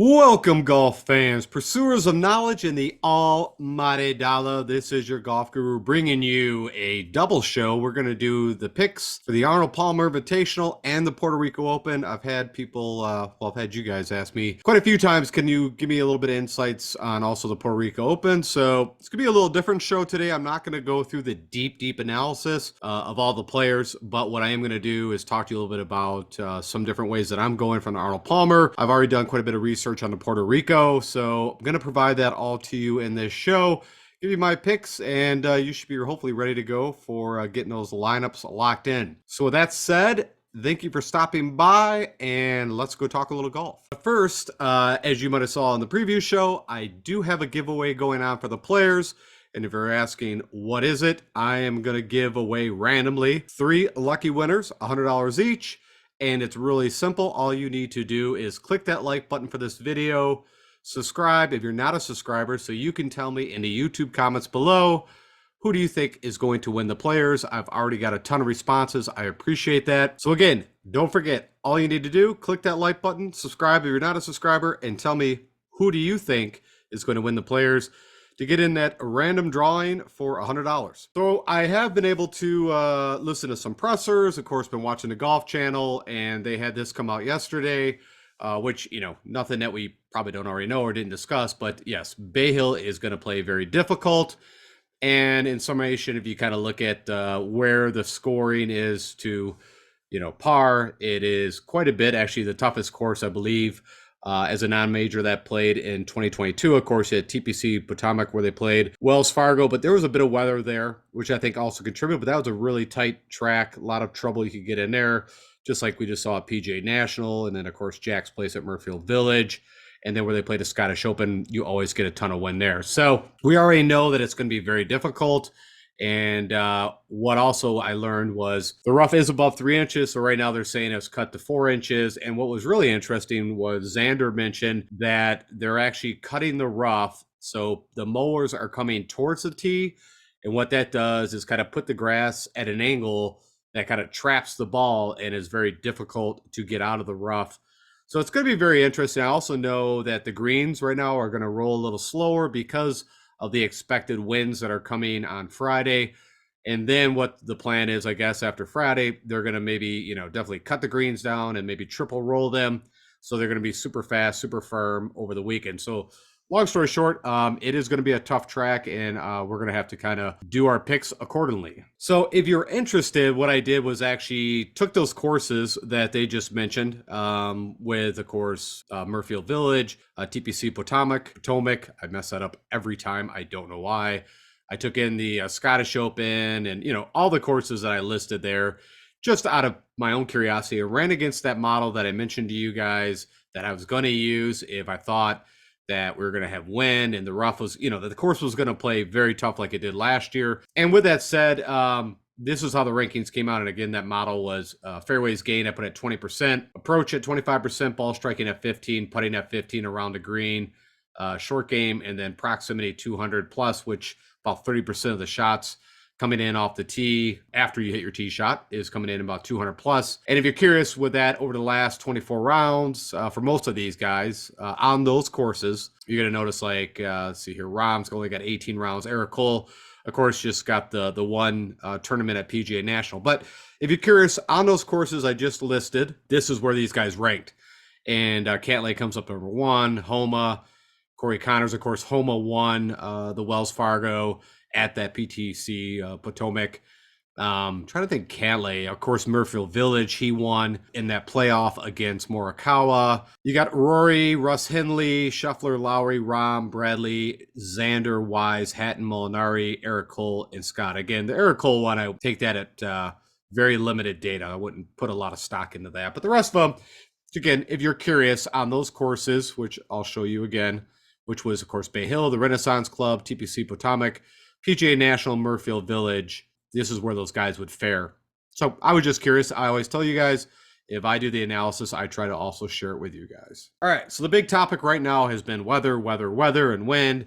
Welcome, golf fans, pursuers of knowledge in the almighty dollar. This is your golf guru bringing you a double show. We're going to do the picks for the Arnold Palmer Invitational and the Puerto Rico Open. I've had people, I've had you guys ask me quite a few times, can you give me a little bit of insights on also the Puerto Rico Open? So it's going to be a little different show today. I'm not going to go through the deep analysis of all the players, but what I am going to do is talk to you a little bit about some different ways that I'm going from the Arnold Palmer. I've already done quite a bit of research on the Puerto Rico, so I'm going to provide that all to you in this show, give you my picks, and you should be hopefully ready to go for getting those lineups locked in. So with that said, thank you for stopping by, and let's go talk a little golf. First, as you might have saw in the preview show, I do have a giveaway going on for the players. And if you're asking, what is it? I am going to give away randomly 3 lucky winners, $100 each. And it's really simple. All you need to do is click that like button for this video, subscribe if you're not a subscriber, so you can tell me in the YouTube comments below, who do you think is going to win the players? I've already got a ton of responses. I appreciate that. So again, don't forget, all you need to do, click that like button, subscribe if you're not a subscriber, and tell me who do you think is going to win the players to get in that random drawing for $100. So I have been able to listen to some pressers, of course, been watching the Golf Channel, and they had this come out yesterday, which, you know, nothing that we probably don't already know or didn't discuss, but yes, Bay Hill is going to play very difficult. And in summation, if you kind of look at where the scoring is to, you know, par, it is quite a bit. Actually, the toughest course, I believe, as a non-major that played in 2022. Of course, at TPC Potomac where they played Wells Fargo, but there was a bit of weather there, which I think also contributed, but that was a really tight track, a lot of trouble you could get in there, just like we just saw at PGA National, and then, of course, Jack's place at Murfield Village, and then where they played the Scottish Open, you always get a ton of wind there. So we already know that it's going to be very difficult. And what also I learned was the rough is above 3 inches. So right now they're saying it's cut to 4 inches. And what was really interesting was Xander mentioned that they're actually cutting the rough. So the mowers are coming towards the tee. And what that does is kind of put the grass at an angle that kind of traps the ball and is very difficult to get out of the rough. So it's going to be very interesting. I also know that the greens right now are going to roll a little slower because of the expected winds that are coming on Friday. And then what the plan is, I guess, after Friday, they're going to maybe, you know, definitely cut the greens down and maybe triple roll them. So they're going to be super fast, super firm over the weekend. So long story short, it is going to be a tough track, and we're going to have to kind of do our picks accordingly. So if you're interested, what I did was actually took those courses that they just mentioned with, of course, Murfield Village, TPC Potomac. I mess that up every time. I don't know why. I took in the Scottish Open and, you know, all the courses that I listed there just out of my own curiosity. I ran against that model that I mentioned to you guys that I was going to use if I thought that we were going to have wind and the rough was, you know, that the course was going to play very tough like it did last year. And with that said, this is how the rankings came out. And again, that model was fairways gain, I put at 20%, approach at 25%, ball striking at 15, putting at 15 around the green, short game, and then proximity 200 plus, which about 30% of the shots coming in off the tee after you hit your tee shot is coming in about 200 plus. And if you're curious with that over the last 24 rounds, for most of these guys on those courses, you're going to notice like, let's see here, Rahm's only got 18 rounds. Eric Cole, of course, just got the one tournament at PGA National. But if you're curious on those courses I just listed, this is where these guys ranked. And Cantlay comes up number 1, Homa, Corey Connors, of course, Homa won the Wells Fargo at that PTC Potomac. Trying to think Cantlay, of course, Murfield Village, he won in that playoff against Morikawa. You got Rory, Russ Henley, Scheffler, Lowry, Rahm, Bradley, Xander, Wise, Hatton, Molinari, Eric Cole, and Scott. Again, the Eric Cole one, I take that at very limited data. I wouldn't put a lot of stock into that. But the rest of them, again, if you're curious on those courses, which I'll show you again, which was, of course, Bay Hill, the Renaissance Club, TPC Potomac, PGA National, Murfield Village, this is where those guys would fare. So I was just curious. I always tell you guys, if I do the analysis, I try to also share it with you guys. All right, so the big topic right now has been weather, and wind.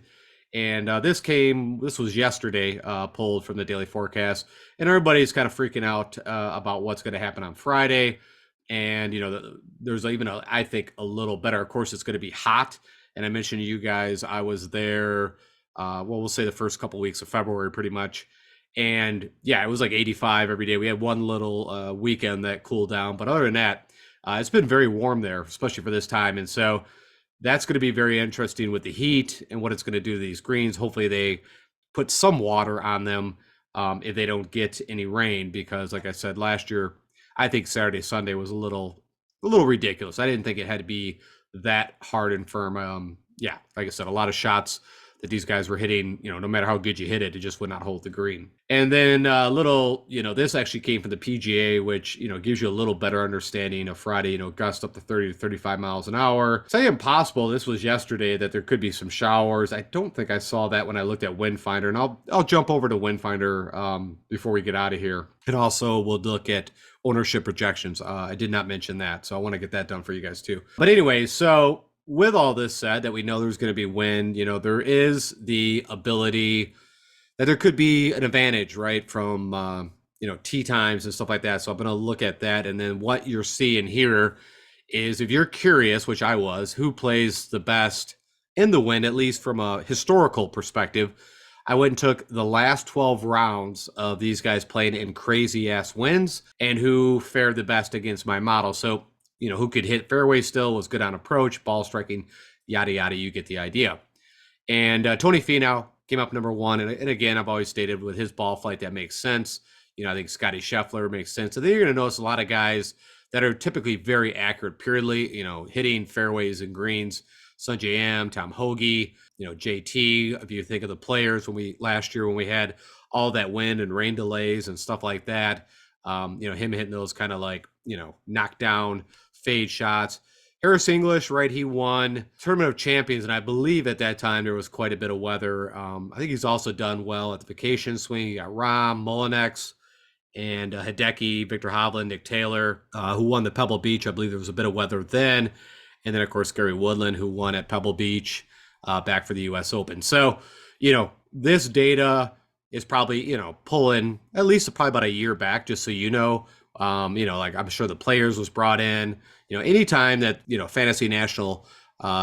And this was yesterday, pulled from the daily forecast. And everybody's kind of freaking out about what's going to happen on Friday. And, there's even, I think, a little better. Of course, it's going to be hot. And I mentioned to you guys, I was there, we'll say the first couple weeks of February pretty much. And yeah, it was like 85 every day. We had one little weekend that cooled down. But other than that, it's been very warm there, especially for this time. And so that's going to be very interesting with the heat and what it's going to do to these greens. Hopefully they put some water on them if they don't get any rain, because like I said, last year, I think Saturday, Sunday was a little ridiculous. I didn't think it had to be that hard and firm. Yeah, like I said, a lot of shots that these guys were hitting, no matter how good you hit it, it just would not hold the green. And then this actually came from the PGA, which, gives you a little better understanding of Friday, gust up to 30 to 35 miles an hour. It's not impossible. This was yesterday that there could be some showers. I don't think I saw that when I looked at Wind Finder, and I'll jump over to Wind Finder before we get out of here. And also we'll look at ownership projections. I did not mention that, so I want to get that done for you guys too. But anyway, so with all this said, that we know there's going to be wind, there is the ability that there could be an advantage, right, from, tee times and stuff like that. So I'm going to look at that. And then what you're seeing here is, if you're curious, which I was, who plays the best in the wind, at least from a historical perspective, I went and took the last 12 rounds of these guys playing in crazy ass winds and who fared the best against my model. So, who could hit fairway still, was good on approach, ball striking, yada, yada, you get the idea. And Tony Finau came up number one. And again, I've always stated with his ball flight, that makes sense. I think Scotty Scheffler makes sense. So then you're going to notice a lot of guys that are typically very accurate, purely, hitting fairways and greens. Sungjae Im, Tom Hoagie, JT. If you think of the players last year when we had all that wind and rain delays and stuff like that, him hitting those kind of like, knockdown fade shots. Harris English, right? He won Tournament of Champions, and I believe at that time there was quite a bit of weather. I think he's also done well at the vacation swing. You got Rahm, Molinex, and Hideki, Victor Hovland, Nick Taylor, who won the Pebble Beach. I believe there was a bit of weather then. And then, of course, Gary Woodland, who won at Pebble Beach back for the U.S. Open. So, this data is probably, pulling at least probably about a year back, just so like I'm sure the players was brought in. Anytime that, Fantasy National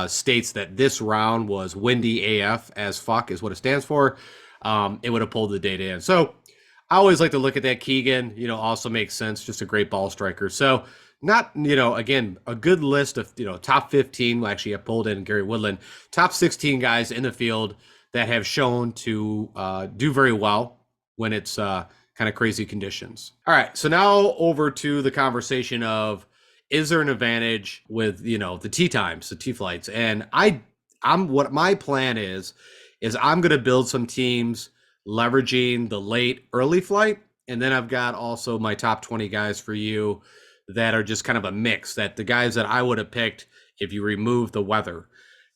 states that this round was windy AF as fuck is what it stands for, it would have pulled the data in. So I always like to look at that. Keegan, also makes sense, just a great ball striker. So not, again, a good list of, top 15. Well, actually, I pulled in Gary Woodland, top 16 guys in the field that have shown to do very well when it's kind of crazy conditions. All right, so now over to the conversation of, is there an advantage with, the tee times, the tee flights? And what my plan is I'm going to build some teams leveraging the late early flight. And then I've got also my top 20 guys for you that are just kind of a mix, that the guys that I would have picked if you remove the weather.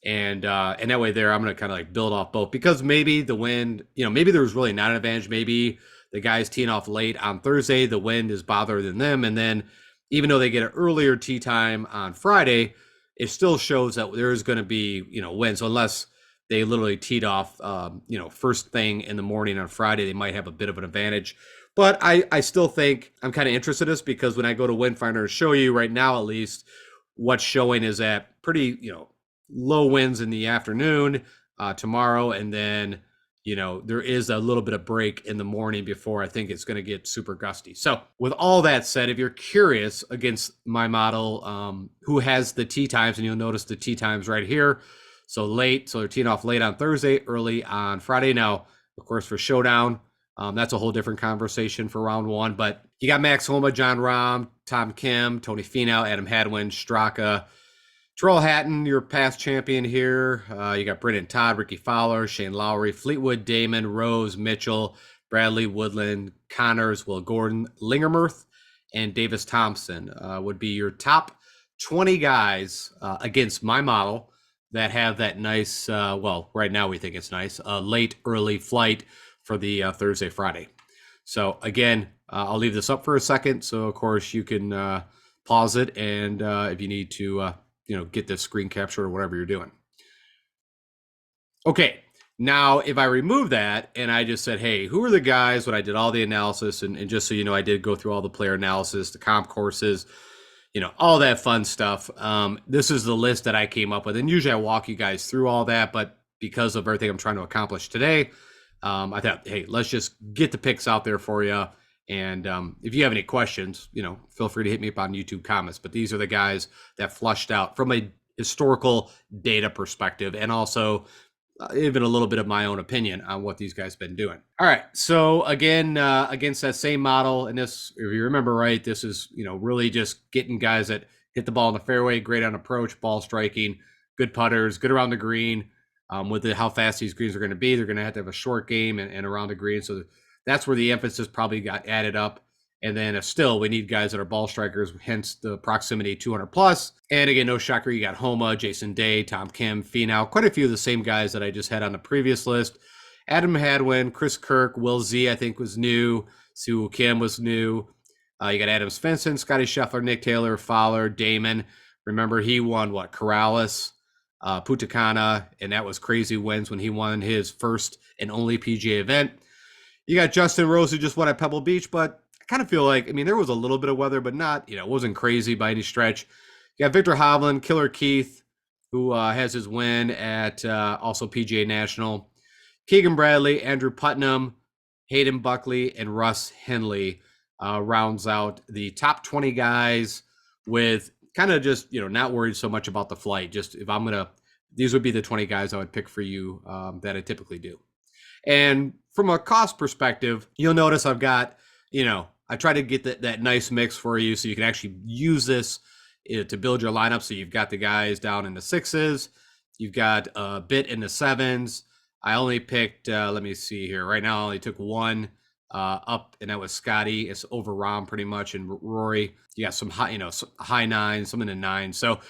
And that way there, I'm going to kind of like build off both, because maybe the wind, maybe there's really not an advantage. Maybe the guys teeing off late on Thursday, the wind is bothering them. And then even though they get an earlier tee time on Friday, it still shows that there's going to be, wind. So unless they literally teed off, first thing in the morning on Friday, they might have a bit of an advantage. But I still think I'm kind of interested in this, because when I go to Wind Finder to show you right now, at least what's showing is that pretty, low winds in the afternoon tomorrow. And then, there is a little bit of break in the morning before I think it's going to get super gusty. So with all that said, if you're curious against my model, who has the tee times, and you'll notice the tee times right here. So late, so they're teeing off late on Thursday, early on Friday. Now, of course, for Showdown, that's a whole different conversation for round one. But you got Max Homa, John Rahm, Tom Kim, Tony Finau, Adam Hadwin, Straka, Terrell Hatton, your past champion here. You got Brendan Todd, Ricky Fowler, Shane Lowry, Fleetwood, Damon, Rose, Mitchell, Bradley, Woodland, Connors, Will Gordon, Lingermurth, and Davis Thompson would be your top 20 guys against my model that have that nice, right now we think it's nice, late early flight for the Thursday, Friday. So again, I'll leave this up for a second. So of course you can pause it, and if you need to, get this screen capture or whatever you're doing. Okay, now if I remove that and I just said, hey, who are the guys when I did all the analysis, and just so you know, I did go through all the player analysis, the comp courses, all that fun stuff. This is the list that I came up with, and usually I walk you guys through all that, but because of everything I'm trying to accomplish today, I thought, hey, let's just get the picks out there for you. And if you have any questions, feel free to hit me up on YouTube comments. But these are the guys that flushed out from a historical data perspective, and also even a little bit of my own opinion on what these guys have been doing. All right. So again, against that same model, and this, if you remember right, this is, really just getting guys that hit the ball in the fairway, great on approach, ball striking, good putters, good around the green. With how fast these greens are going to be, they're going to have a short game and around the green. So that's where the emphasis probably got added up. And then still, we need guys that are ball strikers, hence the proximity 200 plus. And again, no shocker, you got Homa, Jason Day, Tom Kim, Finau, quite a few of the same guys that I just had on the previous list. Adam Hadwin, Chris Kirk, Will Z, I think was new. Soo Kim was new. You got Adam Svensson, Scotty Scheffler, Nick Taylor, Fowler, Damon. Remember, he won Corrales, Putakana, and that was crazy wins when he won his first and only PGA event. You got Justin Rose, who just won at Pebble Beach, but I kind of feel like, there was a little bit of weather, but not, it wasn't crazy by any stretch. You got Victor Hovland, Killer Keith, who has his win at also PGA National. Keegan Bradley, Andrew Putnam, Hayden Buckley, and Russ Henley rounds out the top 20 guys with kind of just, not worried so much about the flight. Just if these would be the 20 guys I would pick for you that I typically do. And from a cost perspective, you'll notice I've got, I try to get that nice mix for you so you can actually use this to build your lineup. So you've got the guys down in the 6s, you've got a bit in the 7s. I only picked, let me see here. Right now, I only took one up, and that was Scotty. It's over Rahm pretty much, and Rory. You got some high, some high 9s, some in the 9s. So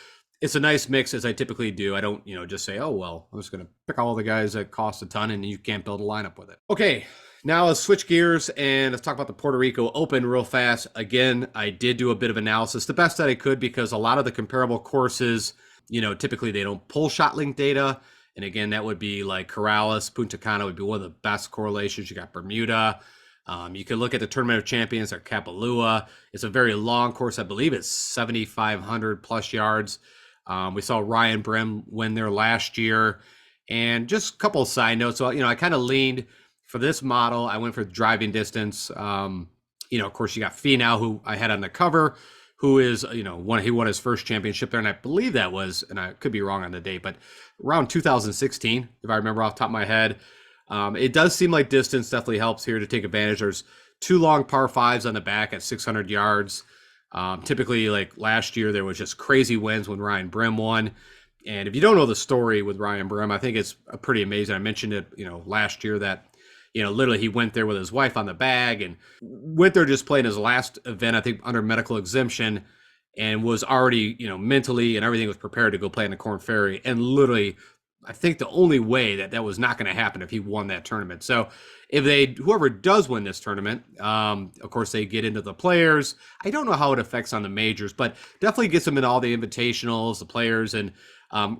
it's a nice mix, as I typically do. I don't, just say, oh, well, I'm just going to pick all the guys that cost a ton and you can't build a lineup with it. Okay, now let's switch gears and let's talk about the Puerto Rico Open real fast. Again, I did do a bit of analysis, the best that I could, because a lot of the comparable courses, typically they don't pull shot link data. And again, that would be like Corrales, Punta Cana would be one of the best correlations. You got Bermuda. You can look at the Tournament of Champions at Kapalua. It's a very long course. I believe it's 7,500 plus yards. We saw Ryan Brim win there last year. And just a couple of side notes. So, I kind of leaned for this model. I went for driving distance. Of course, you got Finau, who I had on the cover, who is, he won his first championship there. And I believe that was, and I could be wrong on the date, but around 2016, if I remember off the top of my head. It does seem like distance definitely helps here to take advantage. There's 2 long par 5s on the back at 600 yards. Typically, like last year, there was just crazy wins when Ryan Brim won. And if you don't know the story with Ryan Brim, I think it's pretty amazing. I mentioned it, last year that, literally he went there with his wife on the bag and went there just playing his last event, I think under medical exemption, and was already, mentally and everything was prepared to go play in the Corn Ferry. And literally, I think the only way that was not going to happen if he won that tournament. So if whoever does win this tournament, of course they get into the players. I don't know how it affects on the majors, but definitely gets them in all the invitationals, the players, and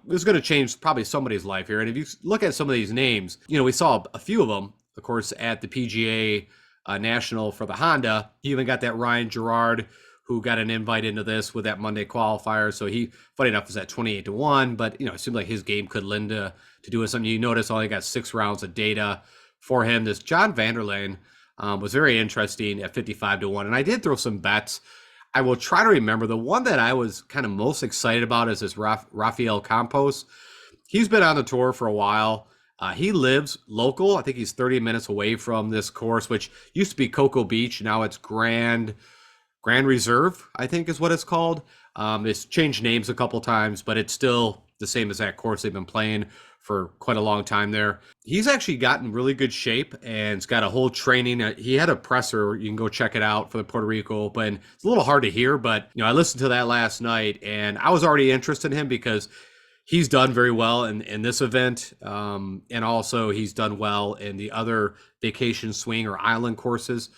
it's going to change probably somebody's life here. And if you look at some of these names, we saw a few of them, of course, at the PGA National for the Honda. You even got that Ryan Gerard, who got an invite into this with that Monday qualifier. So he, funny enough, was at 28-1, but it seemed like his game could lend to doing something. You notice only got 6 rounds of data for him. This John Vanderlane was very interesting at 55-1. And I did throw some bets. I will try to remember. The one that I was kind of most excited about is this Rafael Campos. He's been on the tour for a while. He lives local. I think he's 30 minutes away from this course, which used to be Cocoa Beach. Now it's Grand Reserve, I think is what it's called. It's changed names a couple times, but it's still the same as that course they've been playing for quite a long time there. He's actually gotten really good shape and it's got a whole training. He had a presser. You can go check it out for the Puerto Rico Open. It's a little hard to hear, but I listened to that last night and I was already interested in him because he's done very well in this event. And also he's done well in the other vacation swing or island courses.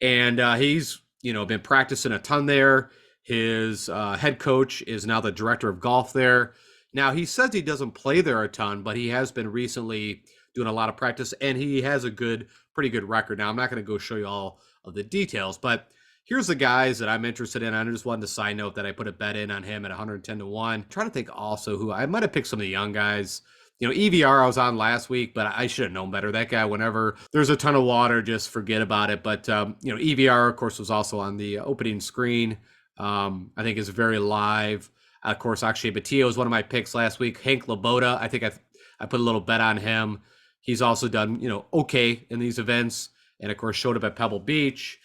And he's been practicing a ton there. His head coach is now the director of golf there. Now, he says he doesn't play there a ton, but he has been recently doing a lot of practice, and he has a pretty good record. Now, I'm not going to go show you all of the details, but Here's the guys that I'm interested in. I just wanted to side note that I put a bet in on him at 110 to 1. I'm trying to think also who I might have picked some of the young guys. EVR I was on last week, but I should have known better. That guy, whenever there's a ton of water, just forget about it. But, EVR, of course, was also on the opening screen. I think is very live. Of course, Akshay Batia was one of my picks last week. Hank Laboda, I think I put a little bet on him. He's also done, okay in these events. And, of course, showed up at Pebble Beach.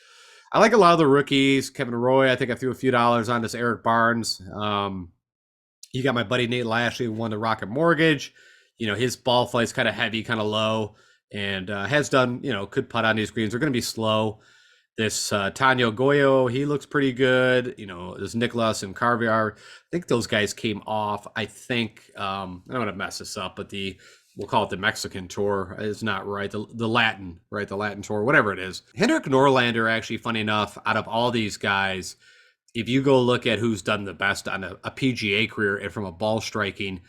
I like a lot of the rookies. Kevin Roy, I think I threw a few dollars on this. Eric Barnes. You got my buddy Nate Lashley, who won the Rocket Mortgage. His ball flight's kind of heavy, kind of low, and has done, could putt on these greens. They're going to be slow. This Tanyo Goyo, he looks pretty good. There's Nicholas and Carviar. I think those guys came off. I think, I don't want to mess this up, but we'll call it the Mexican tour. It's not right. The Latin, right? The Latin tour, whatever it is. Henrik Norlander, actually, funny enough, out of all these guys, if you go look at who's done the best on a PGA career and from a ball striking,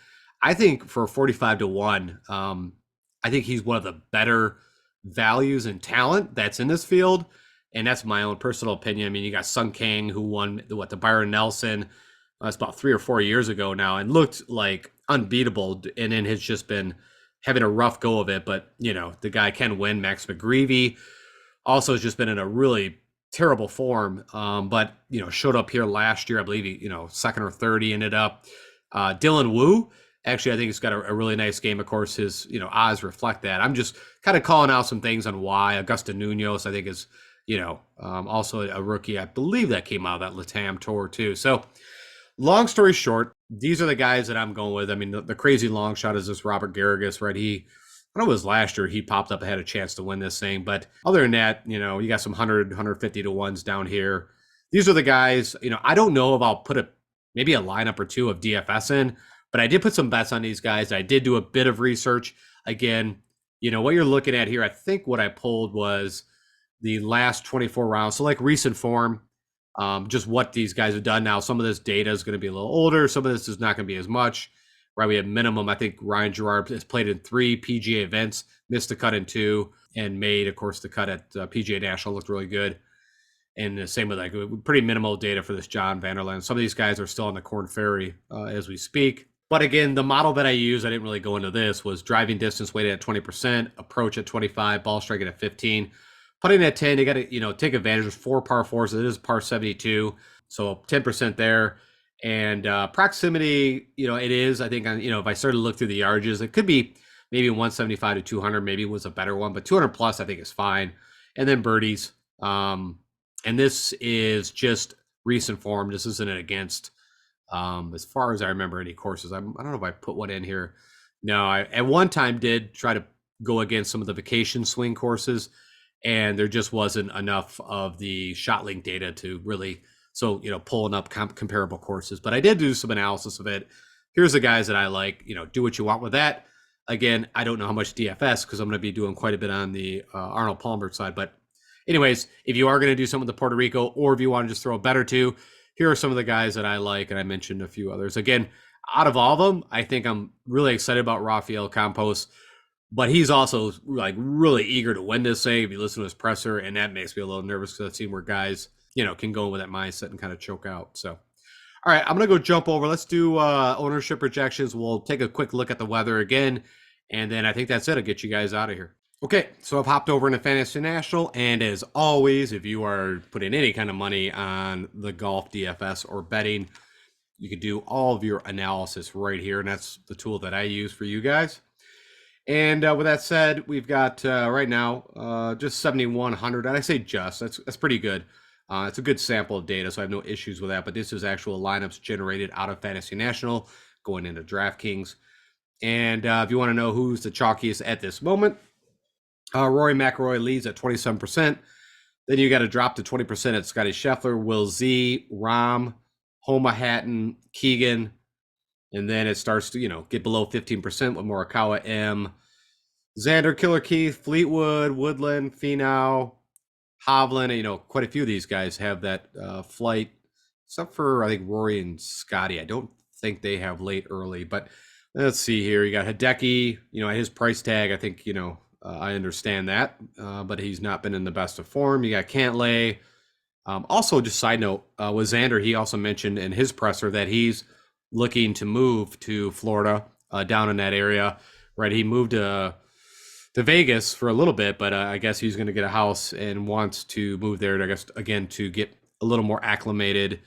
I think for 45 to 1, I think he's one of the better values and talent that's in this field. And that's my own personal opinion. I mean, you got Sung Kang, who won the Byron Nelson. That's about 3 or 4 years ago now, and looked like unbeatable. And then has just been having a rough go of it. But, the guy can win. Max McGreevy also has just been in a really terrible form. But, showed up here last year. I believe he, second or third he ended up. Dylan Wu, actually, I think he's got a really nice game. Of course, his, odds reflect that. I'm just kind of calling out some things on why. Augusta Munoz, I think, is, also a rookie. I believe that came out of that LATAM tour too. So long story short, these are the guys that I'm going with. I mean, the crazy long shot is this Robert Garrigus, right? I know it was last year he popped up and had a chance to win this thing. But other than that, you got some 100, 150 to 1s down here. These are the guys, I don't know if I'll put maybe a lineup or two of DFS in, but I did put some bets on these guys. I did do a bit of research. Again, what you're looking at here, I think what I pulled was the last 24 rounds. So like recent form, just what these guys have done. Now, some of this data is going to be a little older. Some of this is not going to be as much, right? We have minimum, I think Ryan Gerard has played in 3 PGA events, missed the cut in 2, and made, of course, the cut at PGA National. Looked really good. And the same with like pretty minimal data for this John Vanderland. Some of these guys are still on the Corn Ferry as we speak. But again, the model that I use, I didn't really go into this, was driving distance weighted at 20%, approach at 25, ball striking at 15. Putting at 10, you got to, take advantage of 4 par 4s. It is par 72, so 10% there. And proximity, it is, I think, if I started to look through the yardages, it could be maybe 175 to 200, maybe was a better one, but 200 plus, I think, is fine. And then birdies. And this is just recent form. This isn't against, as far as I remember, any courses. I don't know if I put one in here. No, I at one time did try to go against some of the vacation swing courses, and there just wasn't enough of the shot link data to really, pulling up comparable courses. But I did do some analysis of it. Here's the guys that I like. Do what you want with that. Again, I don't know how much DFS, because I'm going to be doing quite a bit on the Arnold Palmer side. But anyways, if you are going to do some of the Puerto Rico, or if you want to just throw a bet or two, here are some of the guys that I like, and I mentioned a few others. Again, out of all of them, I think I'm really excited about Rafael Campos. But he's also like really eager to win this thing. If you listen to his presser, and that makes me a little nervous, because I've seen where guys, can go in with that mindset and kind of choke out. So, all right, I'm going to go jump over. Let's do ownership projections. We'll take a quick look at the weather again, and then I think that's it. I'll get you guys out of here. Okay, so I've hopped over into Fantasy National, and as always, if you are putting any kind of money on the golf DFS or betting, you can do all of your analysis right here, and that's the tool that I use for you guys. And with that said, we've got right now just 7,100. And I say just, that's pretty good. It's a good sample of data, so I have no issues with that. But this is actual lineups generated out of Fantasy National going into Draftkings. And if you want to know who's the chalkiest at this moment, Rory McIlroy leads at 27%. Then you got to drop to 20% at Scotty Scheffler, Will Z, Rahm, Homa Hatton, Keegan. And then it starts to, get below 15% with Morikawa, M, Xander, Killer Keith, Fleetwood, Woodland, Finau, Hovland. Quite a few of these guys have that flight, except for, I think, Rory and Scotty. I don't think they have late early. But let's see here. You got Hideki, at his price tag, I think, I understand that. But he's not been in the best of form. You got Cantlay, Also, just side note, with Xander, he also mentioned in his presser that he's looking to move to Florida, down in that area. Right, he moved to Vegas for a little bit, but I guess he's going to get a house and wants to move there. I guess again to get a little more acclimated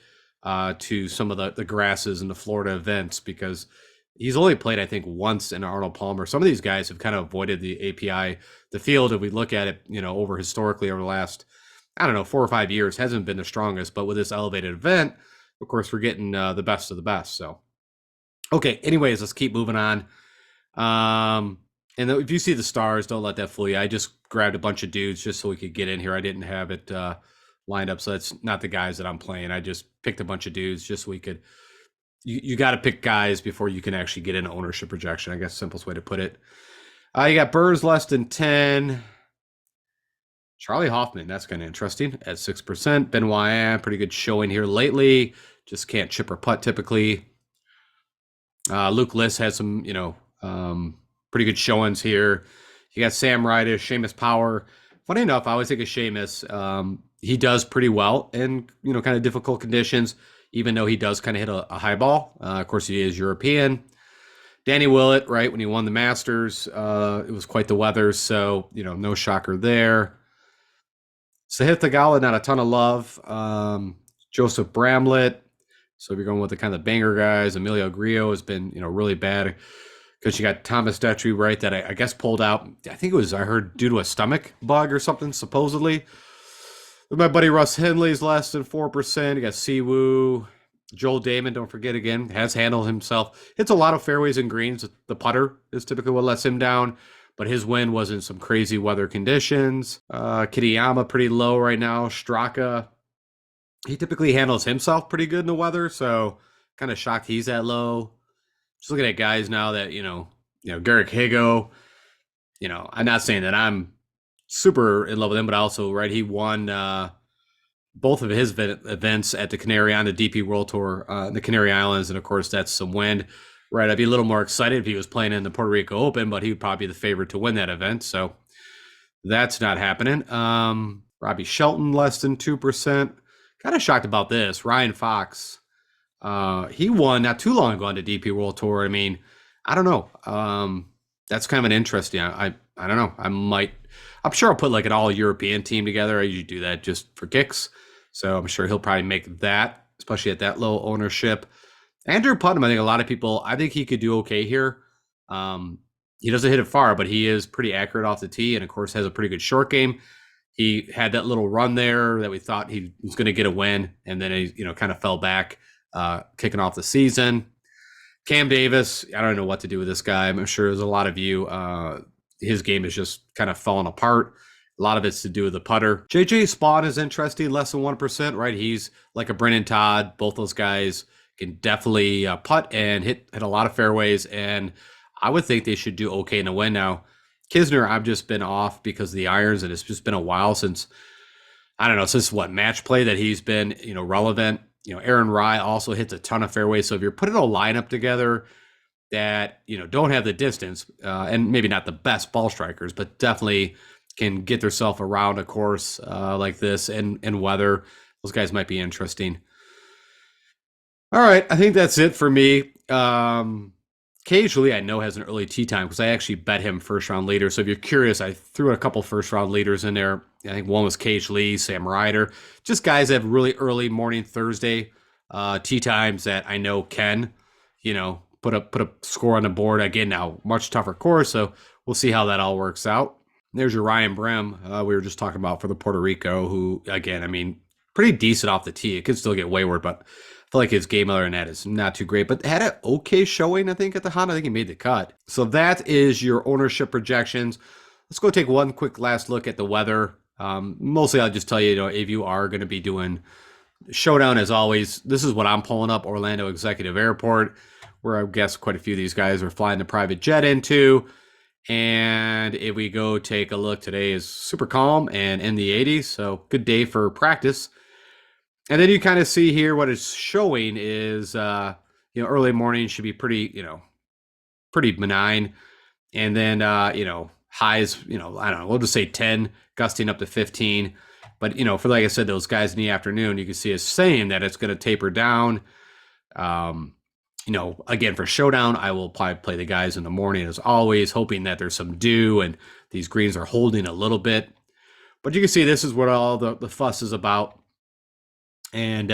to some of the grasses and the Florida events, because he's only played I think once in Arnold Palmer. Some of these guys have kind of avoided the API, the field. If we look at it, over historically over the last, I don't know, 4 or 5 years, hasn't been the strongest. But with this elevated event, of course, we're getting the best of the best. So okay, anyways, let's keep moving on. Um, and if you see the stars, don't let that fool you. I just grabbed a bunch of dudes just so we could get in here. I didn't have it lined up, so that's not the guys that I'm playing. I just picked a bunch of dudes just so we could. You got to pick guys before you can actually get an ownership projection. I guess simplest way to put it. You got Burrs less than 10. Charlie Hoffman, that's kind of interesting at 6%. Benoit, pretty good showing here lately. Just can't chip or putt typically. Luke List had some, pretty good showings here. You got Sam Ryder, Seamus Power. Funny enough, I always think of Seamus. He does pretty well in, kind of difficult conditions, even though he does kind of hit a high ball. Of course, he is European. Danny Willett, right, when he won the Masters, it was quite the weather, so, no shocker there. Sahith Theegala, not a ton of love. Joseph Bramlett. So if you're going with the kind of banger guys, Emilio Grillo has been, really bad because you got Thomas Detry, right, that I guess pulled out. I think it was, I heard, due to a stomach bug or something, supposedly. My buddy Russ Henley's less than 4%. You got Siwoo. Joel Damon, don't forget again, has handled himself. Hits a lot of fairways and greens. The putter is typically what lets him down, but his win was in some crazy weather conditions. Kitayama pretty low right now. Straka, he typically handles himself pretty good in the weather, so kind of shocked he's that low. Just looking at guys now that, Garrick Higo, I'm not saying that I'm super in love with him, but also, right, he won both of his events at the Canary on the DP World Tour, the Canary Islands, and of course that's some wind. Right, I'd be a little more excited if he was playing in the Puerto Rico Open, but he would probably be the favorite to win that event. So that's not happening. Robbie Shelton less than 2%. Kind of shocked about this. Ryan Fox, he won not too long ago on the DP World Tour. I mean, I don't know. That's kind of an interesting. I don't know. I'm sure I'll put like an all European team together. I usually do that just for kicks. So I'm sure he'll probably make that, especially at that low ownership. Andrew Putnam, I think I think he could do okay here. He doesn't hit it far, but he is pretty accurate off the tee, and of course has a pretty good short game. He had that little run there that we thought he was going to get a win, and then he, kind of fell back, kicking off the season. Cam Davis, I don't know what to do with this guy. I'm sure there's a lot of you. His game is just kind of falling apart. A lot of it's to do with the putter. JJ Spawn is interesting, less than 1%, right? He's like a Brennan Todd. Both those guys can definitely putt and hit a lot of fairways, and I would think they should do okay in the win. Now, Kisner, I've just been off because of the irons, and it's just been a while since, I don't know, since match play that he's been, relevant. Aaron Rye also hits a ton of fairways. So if you're putting a lineup together that, don't have the distance, and maybe not the best ball strikers, but definitely can get themselves around a course like this and weather, those guys might be interesting. All right, I think that's it for me. Occasionally, I know has an early tee time because I actually bet him first round leader. So if you're curious, I threw a couple first round leaders in there. I think one was Cage Lee, Sam Ryder, just guys that have really early morning Thursday tee times that I know can, put a score on the board. Again, now much tougher course, so we'll see how that all works out. There's your Ryan Brem we were just talking about for the Puerto Rico, who again, I mean, pretty decent off the tee. It could still get wayward, but I feel like his game other than that is not too great, but had an okay showing, I think, at the Honda. I think he made the cut. So that is your ownership projections. Let's go take one quick last look at the weather. Mostly I'll just tell you, if you are going to be doing Showdown, as always, this is what I'm pulling up, Orlando Executive Airport, where I guess quite a few of these guys are flying the private jet into. And if we go take a look, today is super calm and in the 80s, so good day for practice. And then you kind of see here what it's showing is, early morning should be pretty, pretty benign. And then, highs, I don't know, we'll just say 10, gusting up to 15. But, for like I said, those guys in the afternoon, you can see us saying that it's going to taper down. Again, for Showdown, I will probably play the guys in the morning as always, hoping that there's some dew and these greens are holding a little bit. But you can see this is what all the fuss is about. And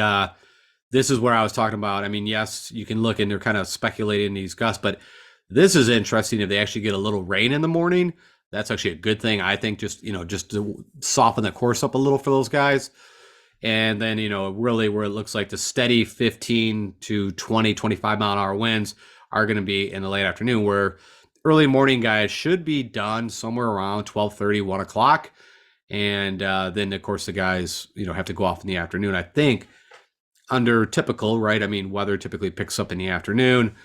this is where I was talking about. I mean, yes, you can look and they're kind of speculating these gusts, but this is interesting if they actually get a little rain in the morning. That's actually a good thing, I think, just to soften the course up a little for those guys. And then, really where it looks like the steady 15 to 20, 25 mile an hour winds are going to be in the late afternoon, where early morning guys should be done somewhere around 12:30, 1 o'clock. And then, of course, the guys, have to go off in the afternoon. I think under typical, right? I mean, weather typically picks up in the afternoon,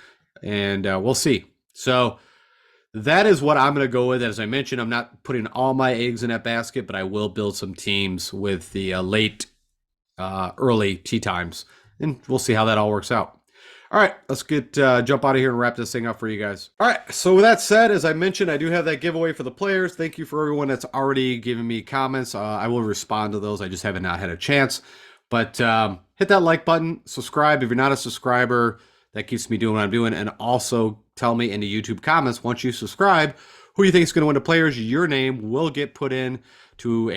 and we'll see. So that is what I'm going to go with. As I mentioned, I'm not putting all my eggs in that basket, but I will build some teams with the late, early tee times, and we'll see how that all works out. All right, let's jump out of here and wrap this thing up for you guys. All right, so with that said, as I mentioned, I do have that giveaway for the players. Thank you for everyone that's already given me comments. I will respond to those. I just haven't not had a chance. But hit that like button, subscribe if you're not a subscriber. That keeps me doing what I'm doing. And also tell me in the YouTube comments, once you subscribe, who you think is going to win the players. Your name will get put in to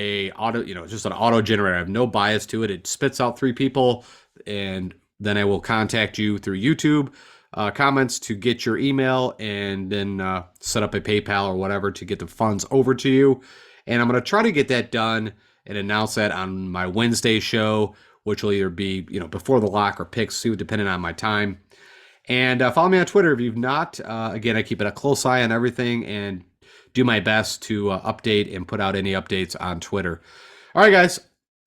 just an auto generator. I have no bias to it. It spits out 3 people, and then I will contact you through YouTube comments to get your email, and then set up a PayPal or whatever to get the funds over to you. And I'm going to try to get that done and announce that on my Wednesday show, which will either be before the lock or picks, depending on my time. And follow me on Twitter if you've not. Again, I keep a close eye on everything and do my best to update and put out any updates on Twitter. All right, guys.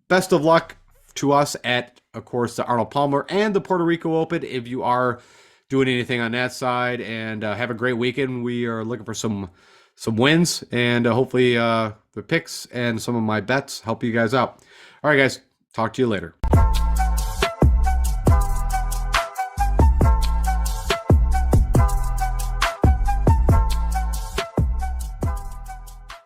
Best of luck to us at, of course, the Arnold Palmer and the Puerto Rico Open if you are doing anything on that side. And have a great weekend. We are looking for some wins, and hopefully the picks and some of my bets help you guys out. All right, guys. Talk to you later.